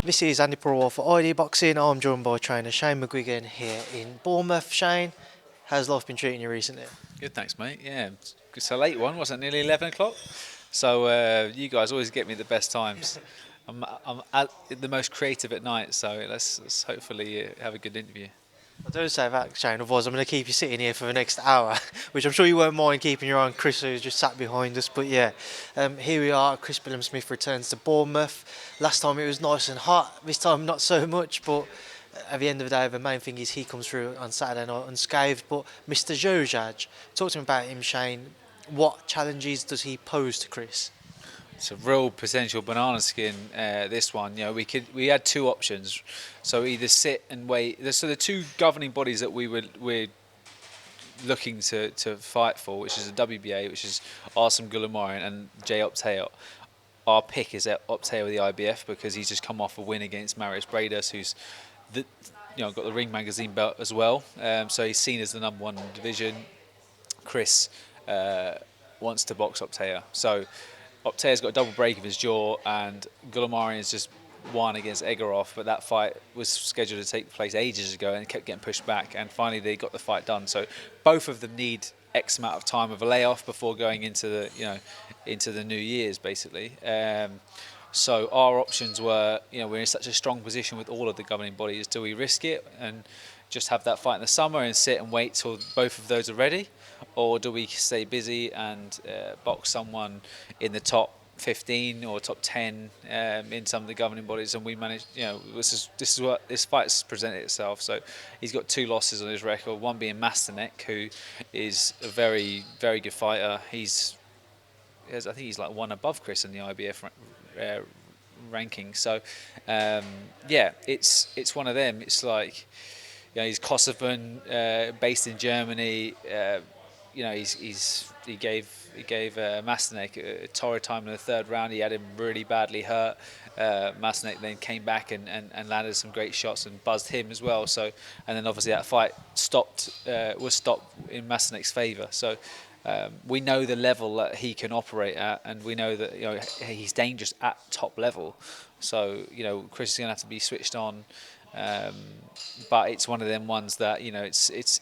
This is Andi Purewal for ID Boxing. I'm joined by trainer Shane McGuigan here in Bournemouth. Shane, how's life been treating you recently? Good, thanks, mate. Yeah, it's a late one, wasn't it? Nearly 11 o'clock. So you guys always get me the best times. I'm at the most creative at night, so let's hopefully have a good interview. I don't say that, Shane, otherwise I'm going to keep you sitting here for the next hour, which I'm sure you won't mind keeping your eye on Chris, who's just sat behind us. But yeah, here we are. Chris Billam-Smith returns to Bournemouth. Last time it was nice and hot, this time not so much, but at the end of the day, the main thing is he comes through on Saturday night unscathed. But Mr. Xhoxhaj, talk to me about him, Shane. What challenges does he pose to Chris? It's a real potential banana skin. This one, we had two options. So either sit and wait. So the two governing bodies that we're looking to fight for, which is the WBA, which is Arsene Goulamirian and Jai Opetaia. Our pick is at Opetaia with the IBF because he's just come off a win against Marius Bredas, who's got the Ring Magazine belt as well. So he's seen as the number one in the division. Chris wants to box Opetaia. So Opetaia's got a double break of his jaw, and Goulamirian's just won against Egorov, but that fight was scheduled to take place ages ago and kept getting pushed back, and finally they got the fight done. So both of them need X amount of time of a layoff before going into the New Year's, basically. So our options were, we're in such a strong position with all of the governing bodies. Do we risk it and just have that fight in the summer and sit and wait till both of those are ready? Or do we stay busy and box someone in the top 15 or top 10 in some of the governing bodies, and we managed, this is what this fight's presented itself. So he's got two losses on his record, one being Masterneck, who is a very, very good fighter. I think he's like one above Chris in the IBF ranking. So it's one of them. It's like, he's Kosovan, based in Germany. He gave Masterneck a torrid time in the third round. He had him really badly hurt. Masterneck then came back and landed some great shots and buzzed him as well. So, and then obviously that fight was stopped in Masterneck's favour. So we know the level that he can operate at, and we know that he's dangerous at top level. So Chris is going to have to be switched on. But it's one of them ones that it's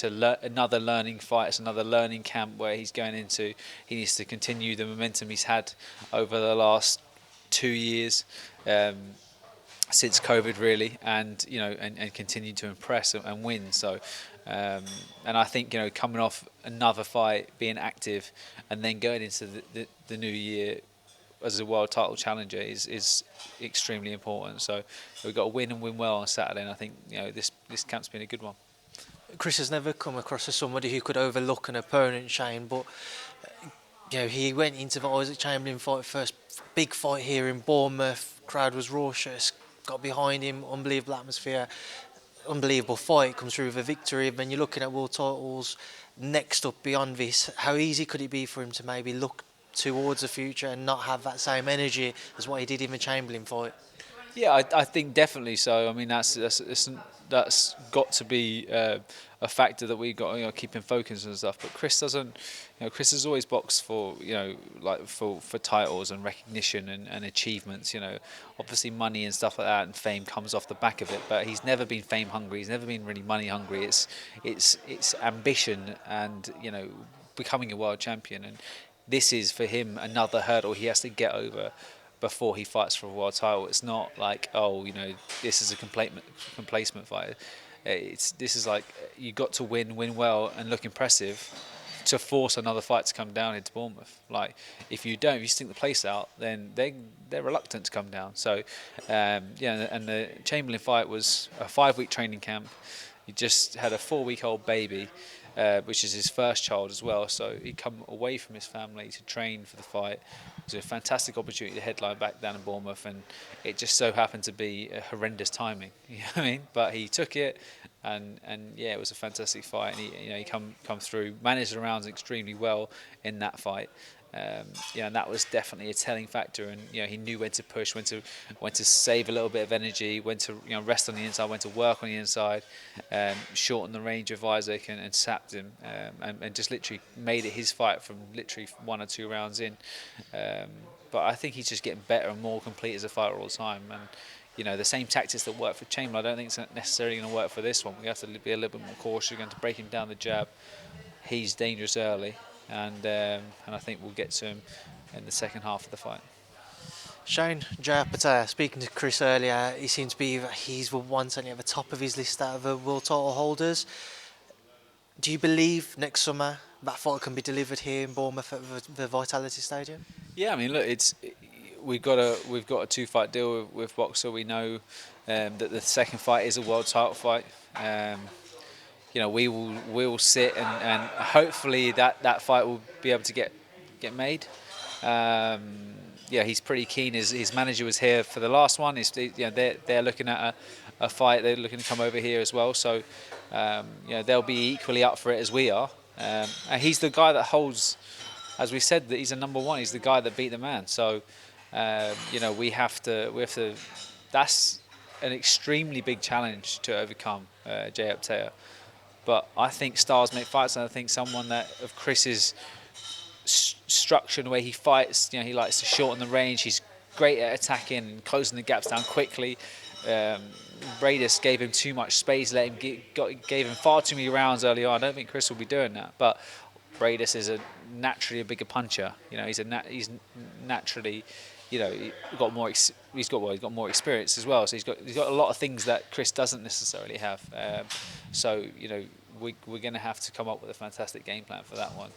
another learning fight. It's another learning camp where he's going into. He needs to continue the momentum he's had over the last 2 years since COVID, really, and and continue to impress and win. So, and I think coming off another fight, being active, and then going into the new year as a world title challenger is extremely important. So we've got to win and win well on Saturday, and I think this camp's been a good one. Chris has never come across as somebody who could overlook an opponent, Shane, but he went into the Isaac Chamberlain fight, first big fight here in Bournemouth. Crowd was raucous, got behind him, unbelievable atmosphere, unbelievable fight, comes through with a victory. When you're looking at world titles next up beyond this, how easy could it be for him to maybe look towards the future and not have that same energy as what he did in the Chamberlain fight? Yeah, I think definitely so. I mean, that's got to be a factor that we got keep in focus and stuff. But Chris doesn't. Chris has always boxed for for titles and recognition and achievements. Obviously money and stuff like that and fame comes off the back of it. But he's never been fame hungry. He's never been really money hungry. It's ambition and becoming a world champion. And this is for him another hurdle he has to get over before he fights for a world title. It's not like, this is a complacement fight. This is like, you got to win well and look impressive to force another fight to come down into Bournemouth. Like, if you stink the place out, then they're reluctant to come down. So and the Chamberlain fight was a 5-week training camp. He just had a 4-week-old baby, which is his first child as well. So he'd come away from his family to train for the fight. It was a fantastic opportunity to headline back down in Bournemouth, and it just so happened to be a horrendous timing. You know what I mean? But he took it, and it was a fantastic fight. And he come through, managed the rounds extremely well in that fight. And that was definitely a telling factor. And he knew when to push, when to save a little bit of energy, when to rest on the inside, when to work on the inside, shorten the range of Isaac and sapped him, and just literally made it his fight from literally 1 or 2 rounds in. But I think he's just getting better and more complete as a fighter all the time. And the same tactics that work for Chamberlain, I don't think it's necessarily going to work for this one. We have to be a little bit more cautious. We're going to break him down the jab. He's dangerous early, and I think we'll get to him in the second half of the fight. Shane, Jai Opetaia, speaking to Chris earlier, he seems to be, he's the one certainly at the top of his list out of the world title holders. Do you believe next summer that fight can be delivered here in Bournemouth at the Vitality Stadium? Yeah, I mean, look, we've got a 2-fight deal with Boxer. We know that the second fight is a world title fight. We will sit and hopefully that fight will be able to get made. He's pretty keen. His manager was here for the last one. They're looking at a fight. They're looking to come over here as well. So they'll be equally up for it as we are. And he's the guy that holds, as we said, that he's a number one. He's the guy that beat the man. So we have to. That's an extremely big challenge to overcome, Jai Opetaia. But I think styles make fights, and I think someone that of Chris's structure and the way he fights, he likes to shorten the range. He's great at attacking and closing the gaps down quickly. Bradis gave him too much space, gave him far too many rounds early on. I don't think Chris will be doing that, but Bradis is naturally a bigger puncher. He's naturally, got more. He's got more experience as well. So he's got a lot of things that Chris doesn't necessarily have. We're going to have to come up with a fantastic game plan for that one.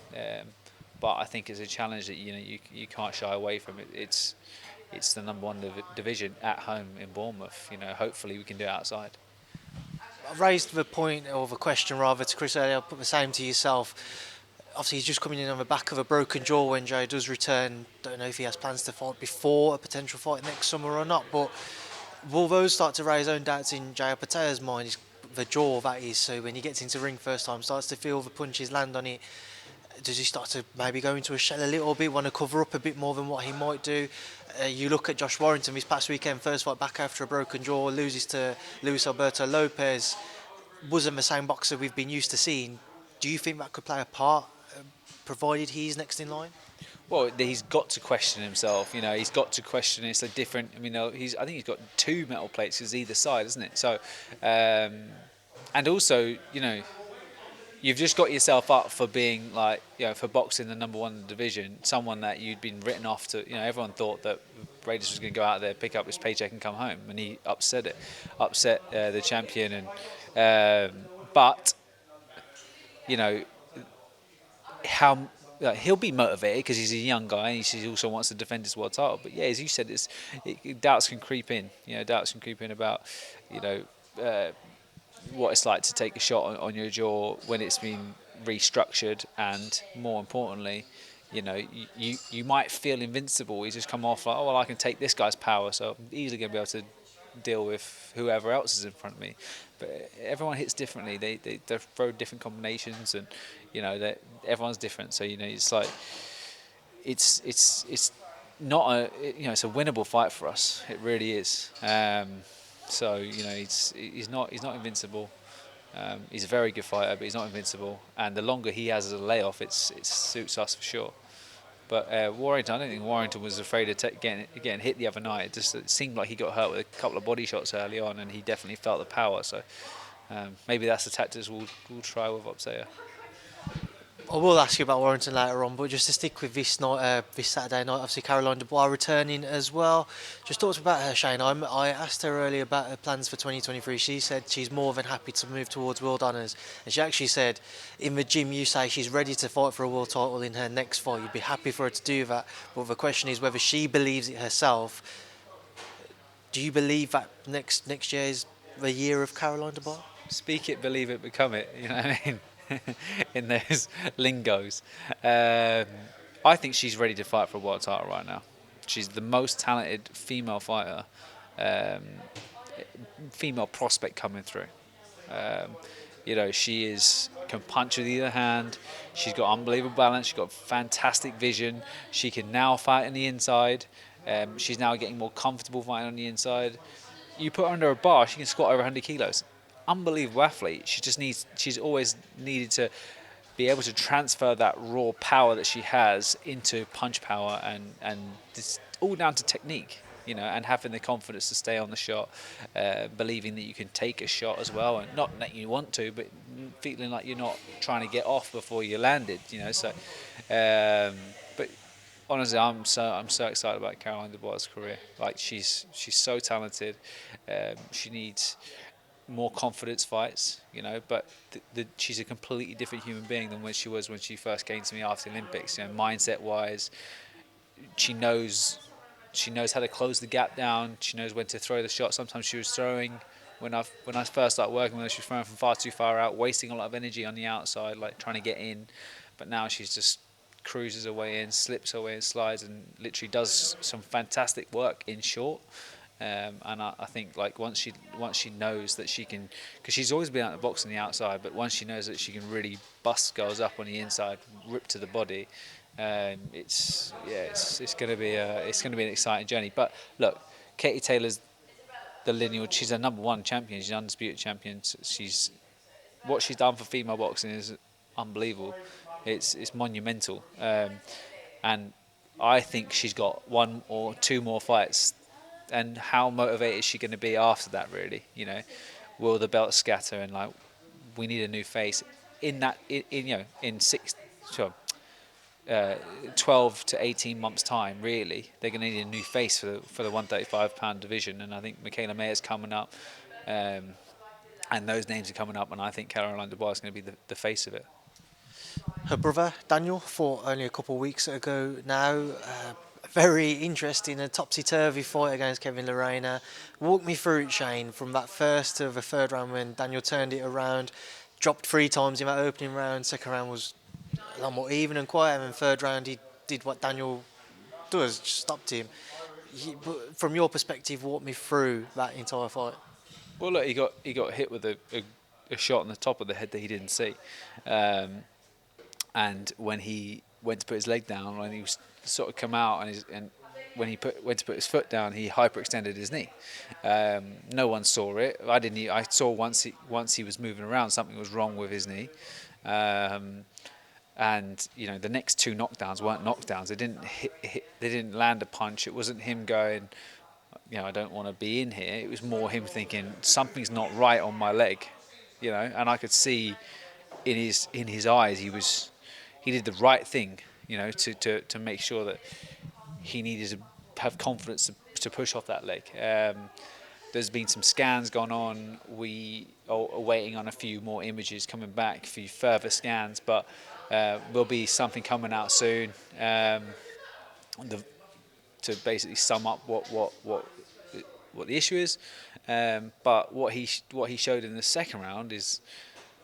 But I think it's a challenge that you can't shy away from it. It's the number one division at home in Bournemouth. Hopefully we can do it outside. I raised the point, or the question rather, to Chris earlier. I'll put the same to yourself. Obviously, he's just coming in on the back of a broken jaw when Jai does return. Don't know if he has plans to fight before a potential fight next summer or not. But will those start to raise own doubts in Jai Opetaia's mind? The jaw, that is. So when he gets into ring first time, starts to feel the punches land on it. Does he start to maybe go into a shell a little bit, want to cover up a bit more than what he might do? You look at Josh Warrington this past weekend, first fight back after a broken jaw, loses to Luis Alberto Lopez. Wasn't the same boxer we've been used to seeing. Do you think that could play a part, provided he's next in line? Well, he's got to question himself. He's got to question. It's a different. I think he's got 2 metal plates as either side, isn't it? So, and also, you've just got yourself up for being for boxing the number one division, someone that you'd been written off to. Everyone thought that Bradis was going to go out there, pick up his paycheck and come home, and he upset the champion. But how he'll be motivated because he's a young guy and he also wants to defend his world title. But as you said, doubts can creep in. Doubts can creep in about what it's like to take a shot on your jaw when it's been restructured, and more importantly, you might feel invincible. You just come off like, I can take this guy's power, so I'm easily going to be able to deal with whoever else is in front of me. But everyone hits differently. They throw different combinations, and everyone's different. So it's like it's not it's a winnable fight for us. It really is. So he's not invincible. He's a very good fighter, but he's not invincible. And the longer he has as a layoff, it suits us for sure. But Warrington, I don't think Warrington was afraid of getting hit the other night. It seemed like he got hurt with a couple of body shots early on, and he definitely felt the power. So maybe that's the tactics we'll try with Opetaia. I will ask you about Warrington later on, but just to stick with this night, this Saturday night, obviously Caroline Dubois returning as well. Just talked about her, Shane. I asked her earlier about her plans for 2023. She said she's more than happy to move towards world honours, and she actually said, in the gym, you say she's ready to fight for a world title in her next fight. You'd be happy for her to do that, but the question is whether she believes it herself. Do you believe that next year is the year of Caroline Dubois? Speak it, believe it, become it. You know what I mean? In those lingos. I think she's ready to fight for a world title right now. She's the most talented female fighter, female prospect coming through. She can punch with either hand. She's got unbelievable balance. She's got fantastic vision. She can now fight on the inside. She's now getting more comfortable fighting on the inside. You put her under a bar, she can squat over 100 kilos. Unbelievable athlete. She's always needed to be able to transfer that raw power that she has into punch power, and it's all down to technique. and having the confidence to stay on the shot, believing that you can take a shot as well, and not that you want to, but feeling like you're not trying to get off before you landed, So, but honestly, I'm so excited about Caroline Dubois' career. Like she's so talented. She needs more confidence fights, but she's a completely different human being than when she first came to me after the Olympics. Mindset wise, she knows how to close the gap down. She knows when to throw the shot. Sometimes she was throwing when I first started working with her, she was throwing from far too far out, wasting a lot of energy on the outside, like trying to get in. But now she's just cruises her way in, slips her way in, slides, and literally does some fantastic work in short. And I think like once she knows that she can, because she's always been out of the box on the outside, but once she knows that she can really bust girls up on the inside, rip to the body, it's going to be an exciting journey. But look, Katie Taylor's the lineal. She's a #1 champion. She's an undisputed champion. What she's done for female boxing is unbelievable. It's monumental, and I think she's got 1 or 2 more fights. And how motivated is she going to be after that? Really, will the belt scatter? And like, we need a new face in that. In 12 to 18 months time, really, they're going to need a new face for the 135-pound division. And I think Michaela Mayer's coming up, and those names are coming up. And I think Caroline Dubois is going to be the face of it. Her brother Daniel fought only a couple of weeks ago now. Very interesting, a topsy-turvy fight against Kevin Lerena. Walk me through it, Shane, from that first to the third round when Daniel turned it around, dropped 3 times in that opening round. Second round was a lot more even and quiet, and third round he did what Daniel does, just stopped him. But from your perspective, walk me through that entire fight. Well, look, he got hit with a shot on the top of the head that he didn't see, and when he went to put his leg down, when he was sort of come out and when he went to put his foot down, he hyperextended his knee. No one saw it. I didn't. I saw once he was moving around, something was wrong with his knee. And the next 2 knockdowns weren't knockdowns. They didn't hit. They didn't land a punch. It wasn't him going, I don't want to be in here. It was more him thinking something's not right on my leg, And I could see in his eyes he did the right thing, to make sure that he needed to have confidence to push off that leg. There's been some scans gone on. We are waiting on a few more images coming back, a few further scans, but there'll be something coming out soon to basically sum up what the issue is. But what he showed in the second round is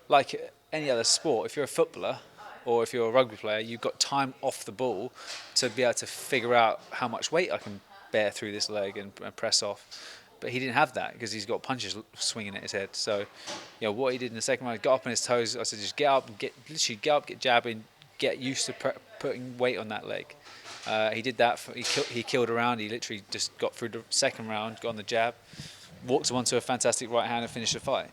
like any other sport. If you're a footballer or if you're a rugby player, you've got time off the ball to be able to figure out how much weight I can bear through this leg and press off. But he didn't have that because he's got punches swinging at his head. So, what he did in the second round, got up on his toes. I said, just get up, get jabbing, get used to putting weight on that leg. He did that. He killed around. He literally just got through the second round, got on the jab, walked onto a fantastic right hand and finished the fight.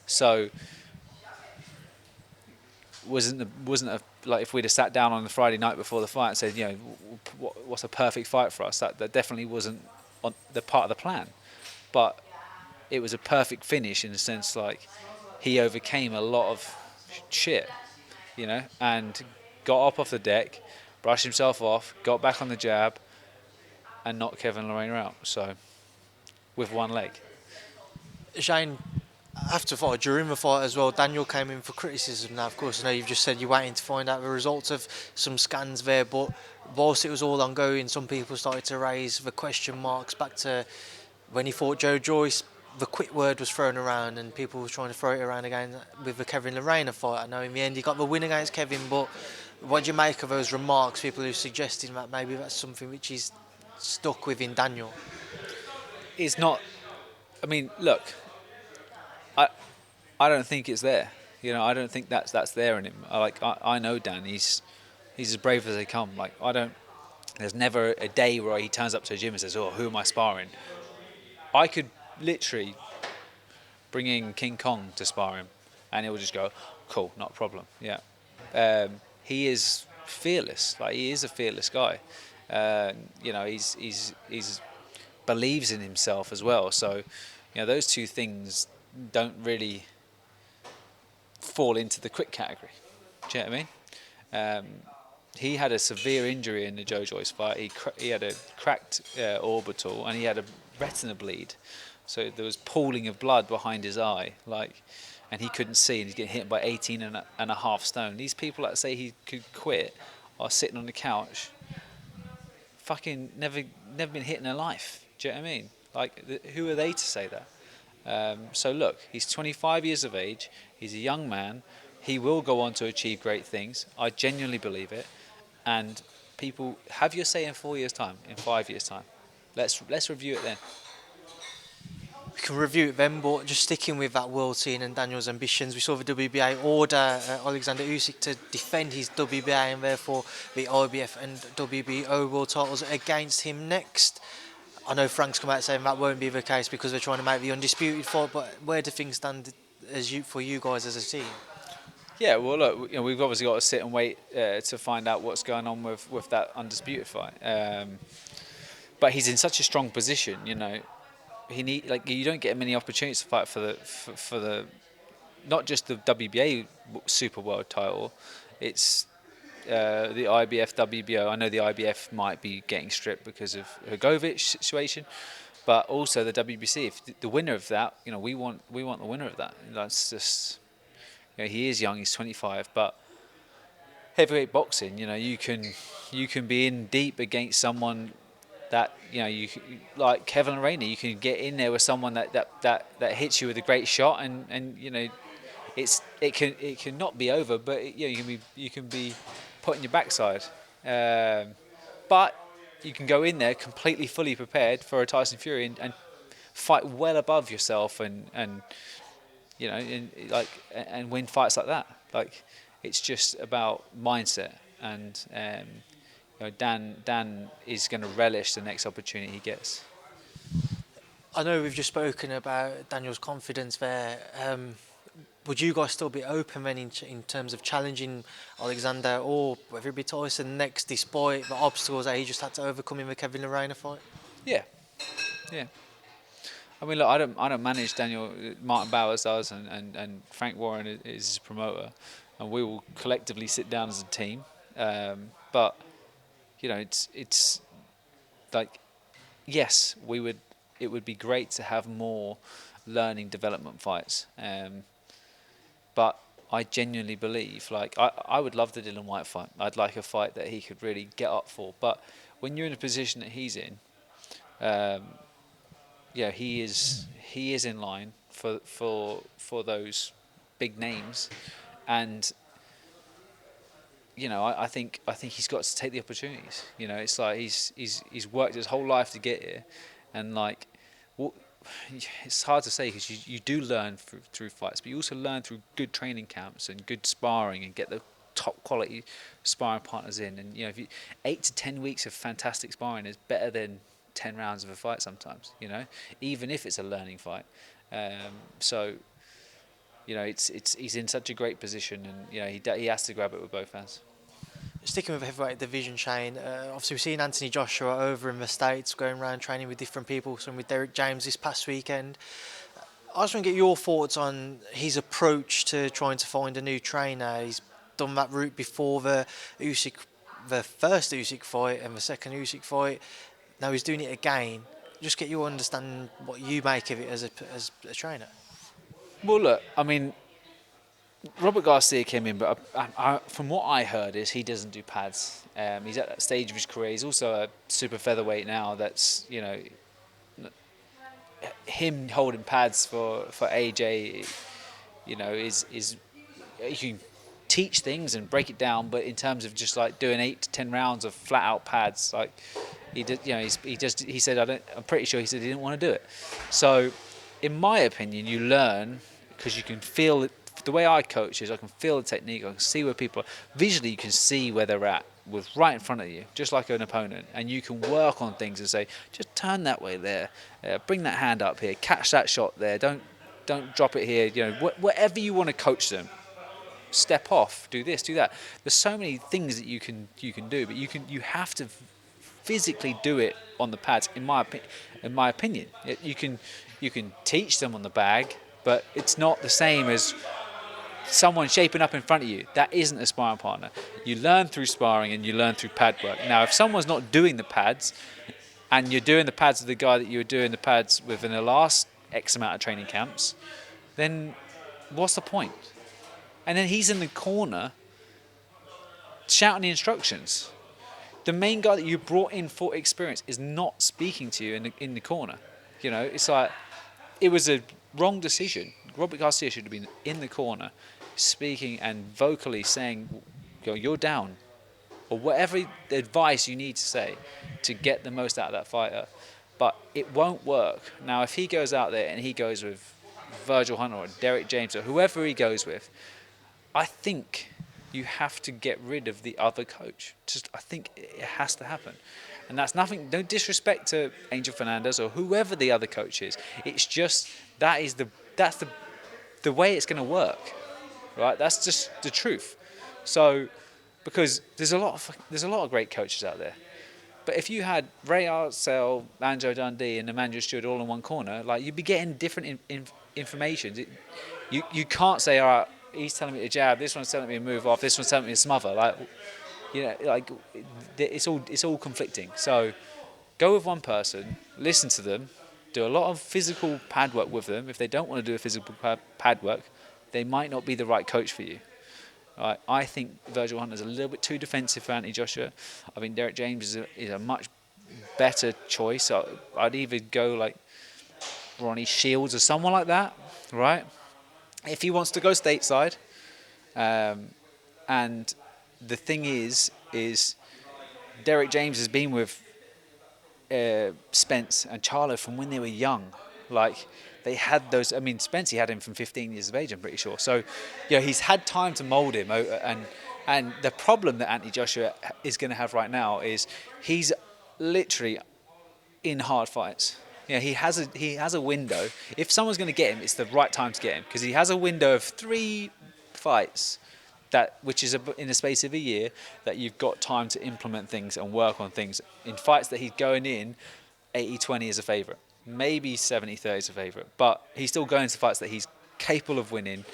So wasn't like if we'd have sat down on the Friday night before the fight and said, what's a perfect fight for us? That definitely wasn't on the part of the plan, but it was a perfect finish in the sense like he overcame a lot of shit, and got up off the deck, brushed himself off, got back on the jab, and knocked Kevin Lerena out. So with one leg. Shane, after the fight, during the fight as well, Daniel came in for criticism. Now, of course, I know you've just said you're waiting to find out the results of some scans there, but whilst it was all ongoing, some people started to raise the question marks back to when he fought Joe Joyce. The quit word was thrown around and people were trying to throw it around again with the Kevin Lerena fight. I know in the end he got the win against Kevin, but what do you make of those remarks, people who are suggesting that maybe that's something which he's stuck with in Daniel? It's not, I mean, look, I don't think it's there. I don't think that's there in him. I know Dan. He's as brave as they come. There's never a day where he turns up to a gym and says, "Oh, who am I sparring?" I could literally bring in King Kong to spar him, and he will just go, "Cool, not a problem." Yeah. He is fearless. He is a fearless guy, He's believes in himself as well. So, those two things don't really fall into the quick category. Do you know what I mean? He had a severe injury in the Joe Joyce fight. He had a cracked orbital and he had a retina bleed. So there was pooling of blood behind his eye, and he couldn't see, and he's getting hit by 18 and a half stone. These people that say he could quit are sitting on the couch, fucking never been hit in their life. Do you know what I mean? Who are they to say that? So look, he's 25 years of age. He's a young man. He will go on to achieve great things. I genuinely believe it. And people, have your say in 4 years' time, in 5 years' time. Let's review it then. We can review it then, but just sticking with that world scene and Daniel's ambitions, we saw the WBA order Alexander Usyk to defend his WBA and therefore the IBF and WBO world titles against him next. I know Frank's come out saying that won't be the case because they're trying to make the undisputed fight, but where do things stand for you guys as a team? Yeah, well, look, we've obviously got to sit and wait to find out what's going on with that undisputed fight. But he's in such a strong position, you don't get many opportunities to fight for the not just the WBA Super World title, it's the IBF WBO. I know the IBF might be getting stripped because of Hrgovic situation, but also the WBC. If the winner of that, we want the winner of that. That's just, he is young. He's 25, but heavyweight boxing, you can be in deep against someone that you like Kevin Lerena. You can get in there with someone that hits you with a great shot, and it can not be over, but you can be put in your backside. But you can go in there completely fully prepared for a Tyson Fury and fight well above yourself and win fights like that. It's just about mindset, and Dan is going to relish the next opportunity he gets. I know we've just spoken about Daniel's confidence there. Would you guys still be open then in terms of challenging Alexander or whether it be Tyson next, despite the obstacles that he just had to overcome in the Kevin Lerena fight? Yeah. I mean, look, I don't manage Daniel. Martin Bowers does, and Frank Warren is his promoter, and we will collectively sit down as a team. But it's like, yes, it would be great to have more learning development fights. But I genuinely believe, I would love the Dillian Whyte fight. I'd like a fight that he could really get up for. But when you're in a position that he's in, he is in line for those big names, and I think he's got to take the opportunities. It's like he's worked his whole life to get here, and it's hard to say because you do learn through fights, but you also learn through good training camps and good sparring and get the top quality sparring partners in. And 8 to 10 weeks of fantastic sparring is better than 10 rounds of a fight sometimes. Even if it's a learning fight. He's in such a great position, and he has to grab it with both hands. Sticking with the heavyweight division, Shane, obviously we've seen Anthony Joshua over in the States going around training with different people, some with Derek James this past weekend. I just want to get your thoughts on his approach to trying to find a new trainer. He's done that route before the first Usyk fight and the second Usyk fight. Now he's doing it again. Just get you understand what you make of it as a trainer. Well, look, I mean, Robert Garcia came in, but from what I heard is he doesn't do pads. He's at that stage of his career. He's also a super featherweight now. That's him holding pads for AJ. Is you can teach things and break it down, but in terms of just doing 8 to 10 rounds of flat out pads, he did. He said I'm pretty sure he said he didn't want to do it. So, in my opinion, you learn because you can feel it. The way I coach is I can feel the technique, I can see where people are. Visually you can see where they're at with right in front of you, just like an opponent, and you can work on things and say, just turn that way there, bring that hand up here, catch that shot there, don't drop it here, whatever you want to coach them. Step off, do this, do that. There's so many things that you can do, but you have to physically do it on the pads. In my opinion, you can teach them on the bag, but it's not the same as someone shaping up in front of you. That isn't a sparring partner. You learn through sparring and you learn through pad work. Now, if someone's not doing the pads, and you're doing the pads with the guy that you were doing the pads with in the last X amount of training camps, then what's the point? And then he's in the corner shouting the instructions. The main guy that you brought in for experience is not speaking to you in the corner. You know, it's like, it was a wrong decision. Robert Garcia should have been in the corner, speaking and vocally saying, you're down, or whatever advice you need to say to get the most out of that fighter. But it won't work. Now, if he goes out there and he goes with Virgil Hunter or Derek James or whoever he goes with, I think you have to get rid of the other coach. I think it has to happen. And that's nothing, no disrespect to Angel Fernandez or whoever the other coach is. It's just, that's the way it's going to work, right? That's just the truth. So, because there's a lot of great coaches out there. But if you had Ray Arcel, Anjo Dundee, and Emmanuel Stewart all in one corner, like, you'd be getting different information. You can't say, all right, he's telling me to jab, this one's telling me to move off, this one's telling me to smother. Like, you know, like, it's all conflicting. So go with one person, listen to them, do a lot of physical pad work with them. If they don't want to do a physical pad work, they might not be the right coach for you. Right? I think Virgil Hunter is a little bit too defensive for Anthony Joshua. I think Derek James is a much better choice. I'd either go like Ronnie Shields or someone like that, right? If he wants to go stateside. And the thing is Derek James has been with Spence and Charlo from when they were young. Like, they had those. I mean, Spence, he had him from 15 years of age, I'm pretty sure. So, he's had time to mould him. And the problem that Anthony Joshua is going to have right now is he's literally in hard fights. He has a window. If someone's going to get him, it's the right time to get him, because he has a window of 3 fights, which is in the space of a year, that you've got time to implement things and work on things. In fights that he's going in, 80-20 is a favourite. Maybe 70-30 is a favourite. But he's still going to fights that he's capable of winning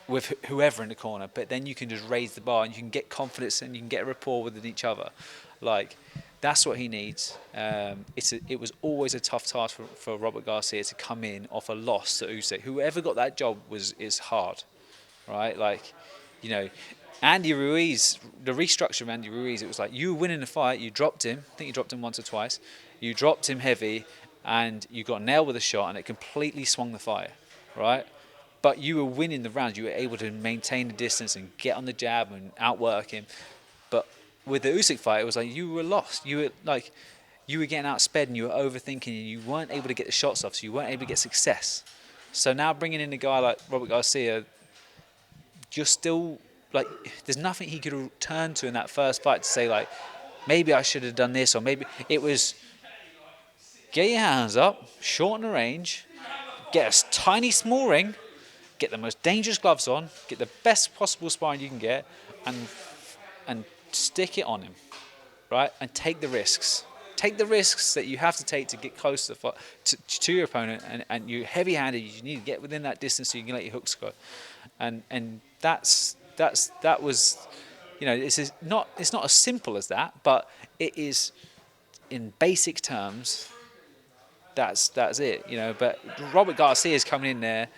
with whoever in the corner. But then you can just raise the bar and you can get confidence and you can get a rapport with each other. Like, that's what he needs. It was always a tough task for Robert Garcia to come in off a loss to Usyk. Whoever got that job is hard, right? Like, Andy Ruiz, the restructure of Andy Ruiz, it was like, you were winning the fight, you dropped him. I think you dropped him once or twice. You dropped him heavy, and you got nailed with a shot, and it completely swung the fight, right? But you were winning the rounds. You were able to maintain the distance and get on the jab and outwork him. But with the Usyk fight, it was like you were lost. You were getting outsped, and you were overthinking, and you weren't able to get the shots off, so you weren't able to get success. So now bringing in a guy like Robert Garcia, you're still, like, there's nothing he could turn to in that first fight to say, like, maybe I should have done this, or maybe it was, get your hands up, shorten the range, get a tiny small ring, get the most dangerous gloves on, get the best possible sparring you can get, and stick it on him, right? And take the risks. Take the risks that you have to take to get close to your opponent, and you're heavy-handed. You need to get within that distance so you can let your hooks go, and that was, it's not as simple as that, but it is, in basic terms. That's it, But Robert Garcia is coming in there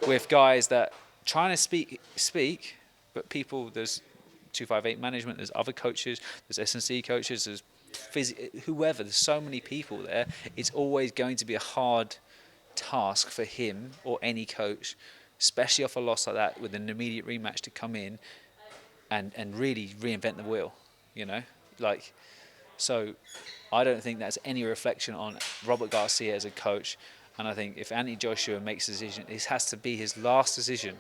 with guys that trying to speak, but people, there's 258 management, there's other coaches, there's S&C coaches, there's whoever, there's so many people there. It's always going to be a hard task for him or any coach, especially off a loss like that with an immediate rematch, to come in and really reinvent the wheel, So I don't think that's any reflection on Robert Garcia as a coach. And I think if Anthony Joshua makes a decision, this has to be his last decision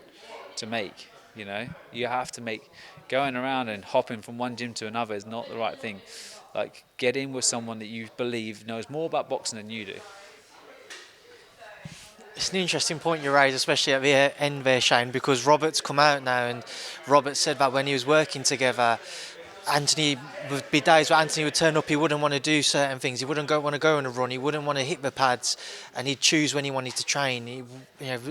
to make. You have to make, going around and hopping from one gym to another is not the right thing. Like, get in with someone that you believe knows more about boxing than you do. It's an interesting point you raise, especially at the end there, Shane, because Robert's come out now, and Robert said that when he was working together, Anthony would be days where Anthony would turn up. He wouldn't want to do certain things. He wouldn't want to go on a run. He wouldn't want to hit the pads, and he'd choose when he wanted to train.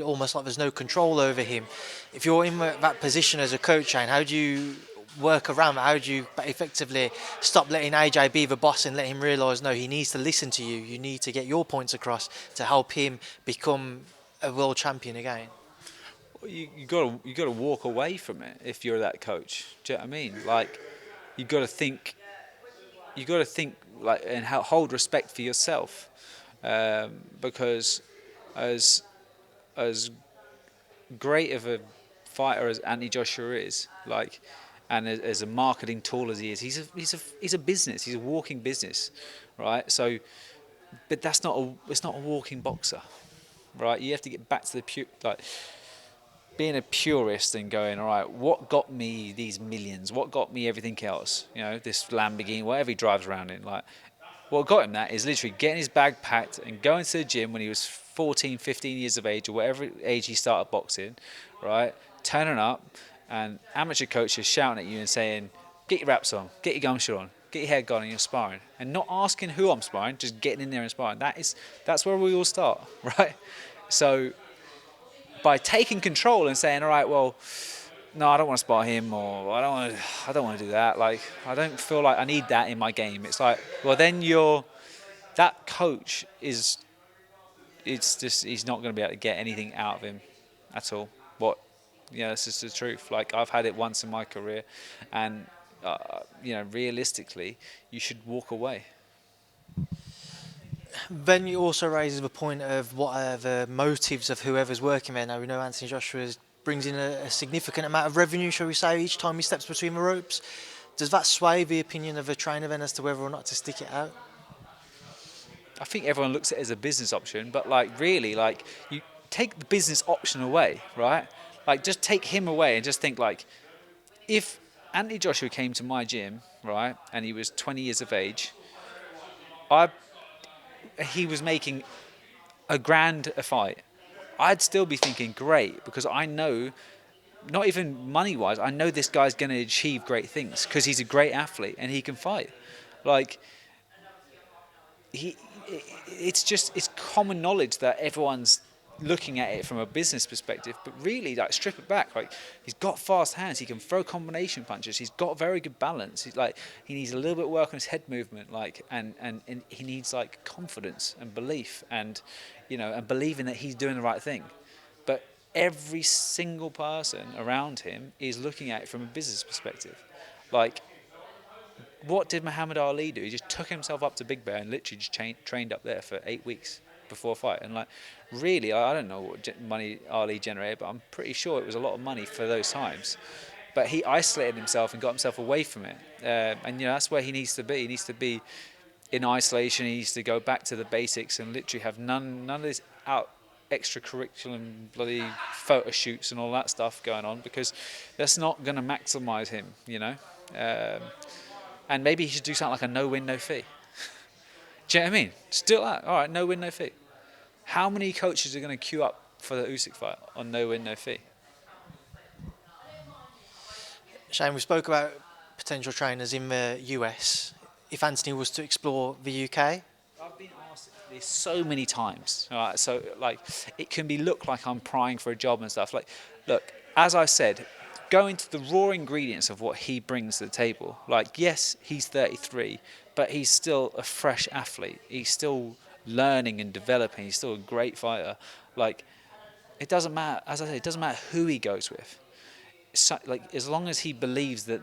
Almost like there's no control over him. If you're in that position as a coach, Shane, how do you work around that? How do you effectively stop letting AJ be the boss and let him realise no, he needs to listen to you. You need to get your points across to help him become a world champion again. Well, you got to walk away from it if you're that coach. Do you know what I mean? Like, you got to think like and hold respect for yourself, because as great of a fighter as Anthony Joshua is, like, and as a marketing tool as he is, he's a business. He's a walking business, right? So, but it's not a walking boxer, right? You have to get back to being a purist and going, all right, what got me these millions? What got me everything else? This Lamborghini, whatever he drives around in. Like, what got him that is literally getting his bag packed and going to the gym when he was 14, 15 years of age, or whatever age he started boxing, right? Turning up and amateur coaches shouting at you and saying, get your wraps on, get your gum shirt on, get your hair gone and you're sparring. And not asking who I'm sparring, just getting in there and sparring. That's where we all start, right? So, by taking control and saying, all right, well, no, I don't want to spar him, or I don't want to do that. Like, I don't feel like I need that in my game. It's like, well, then that coach he's not going to be able to get anything out of him at all. This is the truth. Like, I've had it once in my career, and realistically, you should walk away. Then you also raises the point of what are the motives of whoever's working there. Now, we know Anthony Joshua brings in a significant amount of revenue, shall we say, each time he steps between the ropes. Does that sway the opinion of a trainer then as to whether or not to stick it out? I think everyone looks at it as a business option, but really, you take the business option away, right? Like, just take him away and just think, like, if Anthony Joshua came to my gym, right, and he was 20 years of age, he was making $1,000 a fight, I'd still be thinking, great, because I know, not even money-wise, I know this guy's going to achieve great things because he's a great athlete and he can fight. Like, it's common knowledge that everyone's looking at it from a business perspective, but really, like, strip it back. Like, he's got fast hands, he can throw combination punches, he's got very good balance. He needs a little bit of work on his head movement, like, and he needs, like, confidence and belief, and and believing that he's doing the right thing. But every single person around him is looking at it from a business perspective. Like, what did Muhammad Ali do? He just took himself up to Big Bear and literally just trained up there for 8 weeks before a fight. And, like, really, I don't know what money Ali generated, but I'm pretty sure it was a lot of money for those times. But he isolated himself and got himself away from it. And that's where he needs to be. He needs to be in isolation. He needs to go back to the basics and literally have none of this extracurriculum bloody photo shoots and all that stuff going on, because that's not going to maximise him, and maybe he should do something like a no-win, no-fee. Do you know what I mean? Just do that. All right, no-win, no-fee. How many coaches are going to queue up for the Usyk fight on no-win, no-fee? Shane, we spoke about potential trainers in the US. If Anthony was to explore the UK? I've been asked this so many times. All right, so, like, it can look like I'm prying for a job and stuff. Like, look, as I said, go into the raw ingredients of what he brings to the table. Like, yes, he's 33, but he's still a fresh athlete. He's still learning and developing. He's still a great fighter. Like, it doesn't matter, as I said, it doesn't matter who he goes with. So, like, as long as he believes that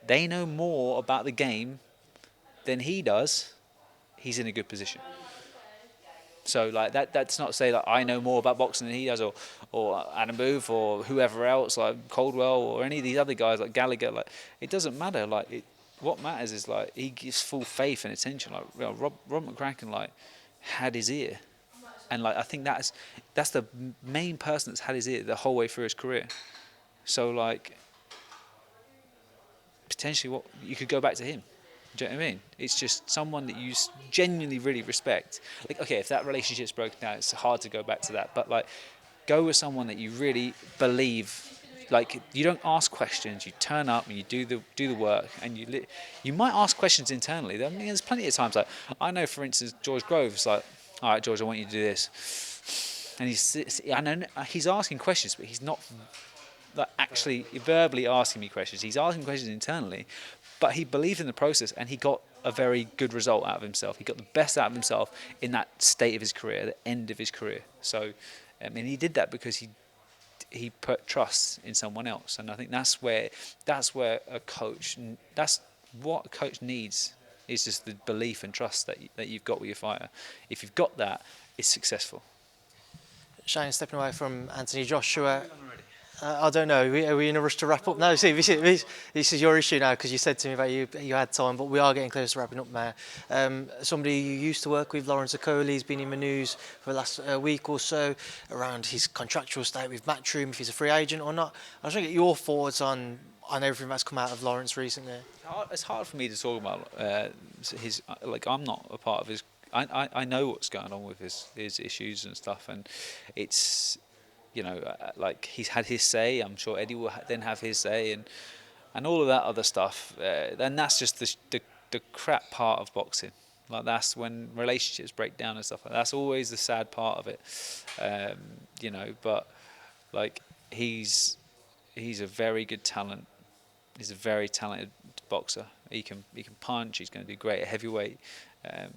they know more about the game than he does, he's in a good position. So, like, that's not to say that I know more about boxing than he does, or Adam Booth, or whoever else, like Caldwell, or any of these other guys, like Gallagher. Like, it doesn't matter. Like, what matters is, like, he gives full faith and attention. Like, Rob McCracken, like, had his ear, and, like, I think that's the main person that's had his ear the whole way through his career. So, like, potentially, what you could go back to him. Do you know what I mean? It's just someone that you genuinely really respect. Like, okay, if that relationship's broken down, it's hard to go back to that. But, like, go with someone that you really believe like you don't ask questions. You turn up and you do the work, and you might ask questions internally. I mean, there's plenty of times like I know, for instance, George Groves like, all right, George, I want you to do this, and I know he's asking questions, but he's not like actually verbally asking me questions. He's asking questions internally, but he believed in the process, and he got a very good result out of himself. He got the best out of himself in that state of his career, the end of his career. So, I mean, he did that because he put trust in someone else, and I think that's where a coach, that's what a coach needs, is just the belief and trust that you've got with your fighter. If you've got that, it's successful. Shane, stepping away from Anthony Joshua. I don't know. Are we in a rush to wrap up? No, see, this is your issue now, because you said to me that you had time, but we are getting close to wrapping up now. Somebody you used to work with, Lawrence Okolie, has been in the news for the last week or so around his contractual state with Matchroom, if he's a free agent or not. I was trying to get your thoughts on everything that's come out of Lawrence recently. It's hard for me to talk about his. Like, I'm not a part of his. I know what's going on with his issues and stuff, and it's. Like he's had his say. I'm sure Eddie will then have his say, and all of that other stuff. And that's just the crap part of boxing. Like, that's when relationships break down and stuff. That's always the sad part of it. But like he's a very good talent. He's a very talented boxer. He can punch. He's going to do great at heavyweight.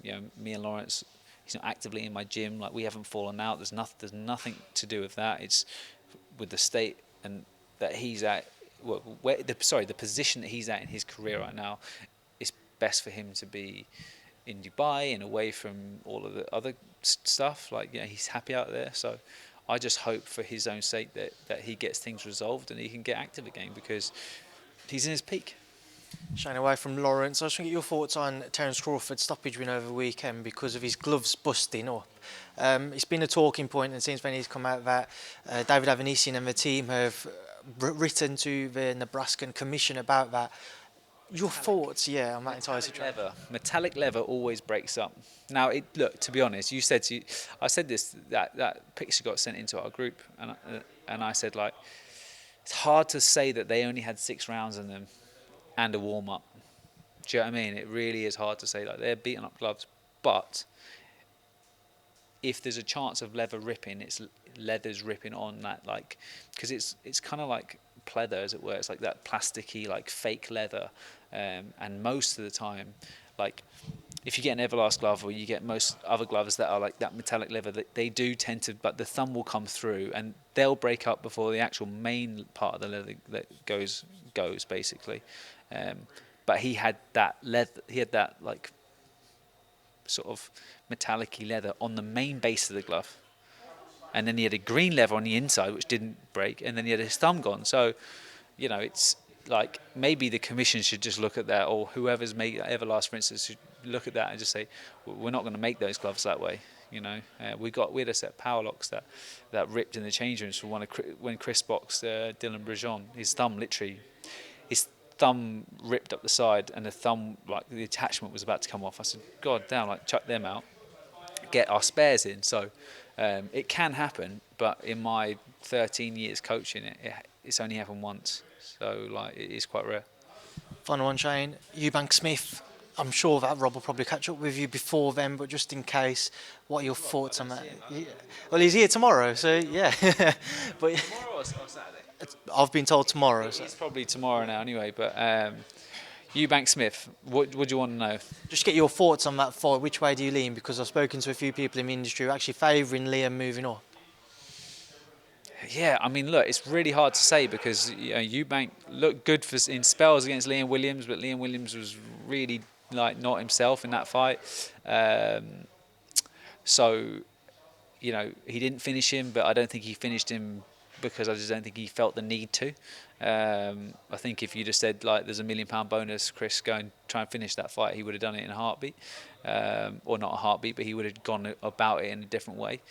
Me and Lawrence. He's not actively in my gym. Like, we haven't fallen out. There's nothing to do with that. It's with the state and that he's at. The position that he's at in his career right now. It's best for him to be in Dubai and away from all of the other stuff. Like, he's happy out there. So I just hope for his own sake that he gets things resolved and he can get active again, because he's in his peak. Shining away from Lawrence, I just want to get your thoughts on Terence Crawford's stoppage win over the weekend because of his gloves busting up. It's been a talking point, and since when he's come out that David Avanesyan and the team have written to the Nebraskan Commission about that. Your thoughts, on that entire situation? Metallic leather always breaks up. Now, look, to be honest, I said this, that picture got sent into our group, and I said, like, it's hard to say that they only had 6 rounds in them and a warm-up. Do you know what I mean? It really is hard to say. Like, they're beating up gloves, but if there's a chance of leather ripping, it's leather's ripping on that, like, because it's kind of like pleather, as it were. It's like that plasticky, like, fake leather, and most of the time, like, if you get an Everlast glove, or you get most other gloves that are like that metallic leather, they do tend to, but the thumb will come through and they'll break up before the actual main part of the leather that goes basically. But he had that leather, like sort of metallic-y leather on the main base of the glove, and then he had a green leather on the inside which didn't break, and then he had his thumb gone. So, it's like, maybe the commission should just look at that, or whoever's made Everlast, for instance, should look at that and just say, we're not going to make those gloves that way. We had a set of power locks that ripped in the change rooms for when Chris boxed Dylan Brejon. His thumb ripped up the side, and the thumb, like, the attachment was about to come off. I said, God damn, like, chuck them out, get our spares in. So it can happen, but in my 13 years coaching it's only happened once. So, like, it is quite rare. Final one, Shane. Eubank-Smith. I'm sure that Rob will probably catch up with you before then, but just in case, what are your thoughts on that? Well, he's here tomorrow, so yeah. But Tomorrow or Saturday? I've been told tomorrow. So. It's probably tomorrow now anyway, but Eubank-Smith, what do you want to know? Just get your thoughts on that fight. Which way do you lean? Because I've spoken to a few people in the industry who are actually favouring Liam moving up. Yeah, I mean, look, it's really hard to say, because Eubank looked good in spells against Liam Williams, but Liam Williams was really, like, not himself in that fight. So, he didn't finish him, but I don't think he finished him because I just don't think he felt the need to. I think if you just said, like, there's £1 million bonus, Chris, go and try and finish that fight, he would have done it in a heartbeat. Or not a heartbeat, but he would have gone about it in a different way.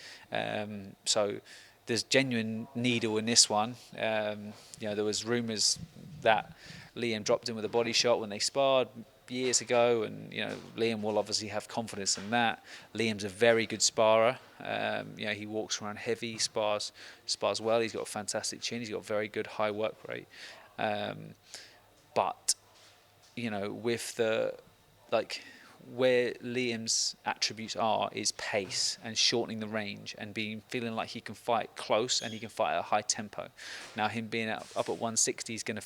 So there's genuine needle in this one. There was rumours that Liam dropped him with a body shot when they sparred. years ago, and Liam will obviously have confidence in that. Liam's a very good sparrer. He walks around heavy, spars well. He's got a fantastic chin. He's got a very good high work rate. But with the where Liam's attributes is pace and shortening the range and feeling like he can fight close and he can fight at a high tempo. Now him being up at 160 is going to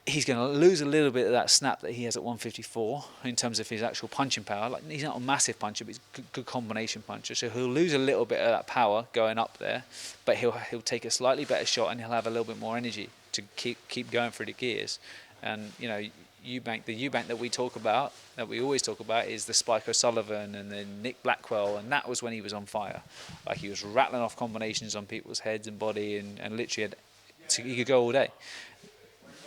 he's going to lose a little bit of that snap that he has at 154 in terms of his actual punching power. Like, he's not a massive puncher, but he's a good combination puncher. So he'll lose a little bit of that power going up there, but he'll take a slightly better shot and he'll have a little bit more energy to keep going through the gears. And the Eubank that we always talk about, is the Spike O'Sullivan and then Nick Blackwell, and that was when he was on fire. Like, he was rattling off combinations on people's heads and body, and literally he could go all day.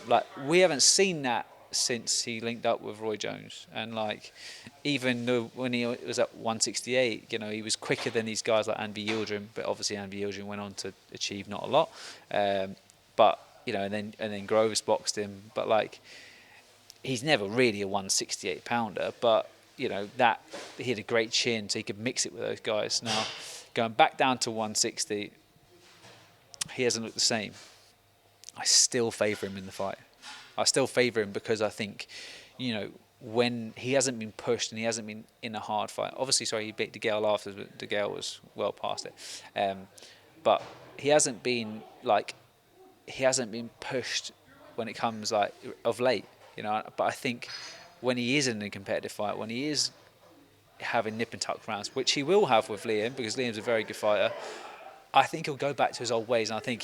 Like, we haven't seen that since he linked up with Roy Jones, and even though when he was at 168, he was quicker than these guys like Andi Yildirim, but obviously Andi Yildirim went on to achieve not a lot. But and then Groves boxed him, but he's never really a 168 pounder, but that he had a great chin, so he could mix it with those guys. Now, going back down to 160, he hasn't looked the same. I still favour him in the fight. I still favour him because I think, when he hasn't been pushed and he hasn't been in a hard fight. Obviously, he beat DeGale after, but DeGale was well past it. But he hasn't been pushed when it comes of late. But I think when he is in a competitive fight, when he is having nip and tuck rounds, which he will have with Liam, because Liam's a very good fighter, I think he'll go back to his old ways, and I think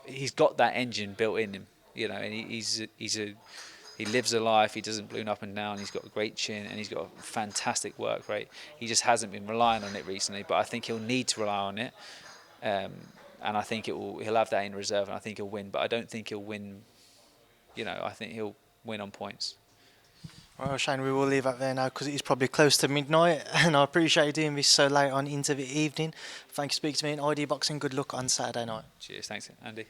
he's got that engine built in him, and he lives a life. He doesn't balloon up and down. He's got a great chin and he's got a fantastic work rate. He just hasn't been relying on it recently, but I think he'll need to rely on it, and I think he'll have that in reserve, and I think he'll win. But I don't think he'll win. I think he'll win on points. Well, Shane, we will leave that there now because it is probably close to midnight, and I appreciate you doing this so late on into the evening. Thank you for speaking to me in ID Boxing. Good luck on Saturday night. Cheers, thanks, Andy.